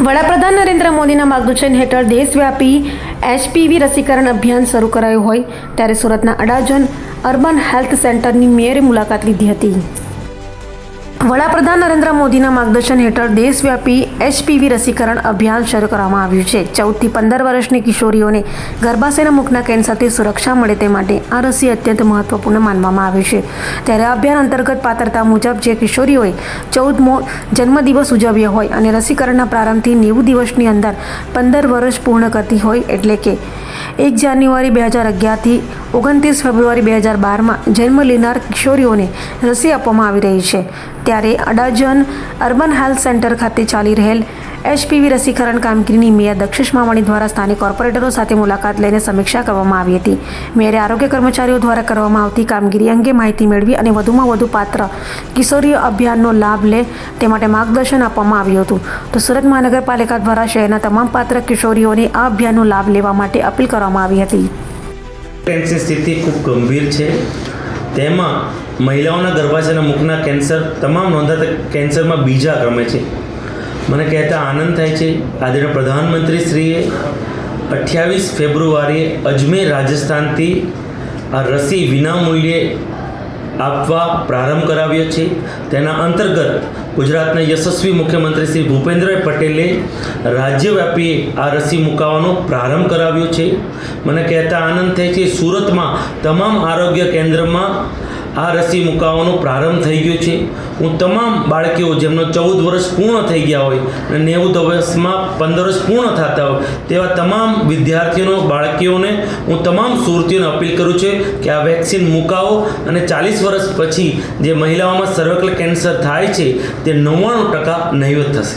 વડાપ્રધાન નરેન્દ્ર મોદીના માર્ગદર્શન હેઠળ દેશવ્યાપી HPV રસીકરણ અભિયાન શરૂ કરાયું હોય ત્યારે સુરતના અડાજણ અર્બન હેલ્થ સેન્ટરની મેયરે મુલાકાત લીધી હતી. વડાપ્રધાન નરેન્દ્ર મોદીના માર્ગદર્શન હેઠળ દેશવ્યાપી HPV રસીકરણ અભિયાન શરૂ કરવામાં આવ્યું છે. 14 થી 15 વર્ષની કિશોરીઓને ગર્ભાશયના મુખના કેન્સરથી સુરક્ષા મળે તે માટે આ રસી અત્યંત મહત્વપૂર્ણ માનવામાં આવે છે. ત્યારે આ અભિયાન અંતર્ગત પાત્રતા મુજબ જે કિશોરીઓએ 14મો જન્મદિવસ ઉજવ્યો હોય અને રસીકરણના પ્રારંભથી 90 દિવસની અંદર 15 વર્ષ પૂર્ણ કરતી હોય એટલે કે 1 જાન્યુઆરી 2011થી 29 ફેબ્રુઆરી 2012માં જન્મ લેનાર કિશોરીઓને રસી આપવામાં આવી રહી છે. ત્યારે અડાજણ અર્બન હેલ્થ સેન્ટર ખાતે ચાલી રહેલ HPV રસીકરણ કામગીરીની મેયર દક્ષિશ માવાણી દ્વારા સ્થાનિક કોર્પોરેટરો સાથે મુલાકાત લઈને સમીક્ષા કરવામાં આવી હતી. મેયરે આરોગ્ય કર્મચારીઓ દ્વારા કરવામાં આવતી કામગીરી અંગે માહિતી મેળવી અને વધુમાં વધુ પાત્ર કિશોરીઓ અભિયાનનો લાભ લે તે માટે માર્ગદર્શન આપવામાં આવ્યું હતું. તો સુરત મહાનગરપાલિકા દ્વારા શહેરના તમામ પાત્ર કિશોરીઓને આ અભિયાનનો લાભ લેવા માટે અપીલ કરવામાં આવી હતી. કેન્સરની સ્થિતિ ખૂબ ગંભીર છે. તેમાં મહિલાઓના ગર્ભાશયના મુખના કેન્સર તમામ નોંધાતા કેન્સરમાં બીજા ક્રમે છે. મને કહેતા આનંદ થાય છે આદરણીય પ્રધાનમંત્રીશ્રીએ 28 ફેબ્રુઆરીએ અજમેર રાજસ્થાનથી આ રસી વિનામૂલ્યે આપવા પ્રારંભ કરાવ્યો છે. તેના અંતર્ગત ગુજરાતના યશસ્વી મુખ્યમંત્રી શ્રી ભૂપેન્દ્રભાઈ પટેલે રાજ્યવ્યાપી આ રસી મુકાવવાનો પ્રારંભ કરાવ્યો છે. મને કહેતા આનંદ થાય છે સુરતમાં તમામ આરોગ્ય કેન્દ્રમાં આ રસી મુકાવવાનો પ્રારંભ થઈ ગયો છે. હું તમામ બાળકીઓ જેમનો 14 વર્ષ પૂર્ણ થઈ ગયા હોય અને 90 વર્ષમાં 15 વર્ષ પૂર્ણ થતા હોય તેવા તમામ વિદ્યાર્થીઓનો બાળકીઓને હું તમામ સુરતીઓને અપીલ કરું છું કે આ વેક્સિન મુકાવો અને 40 વર્ષ પછી જે મહિલાઓમાં સર્વાઇકલ કેન્સર થાય છે તે 99% નહિવત થશે.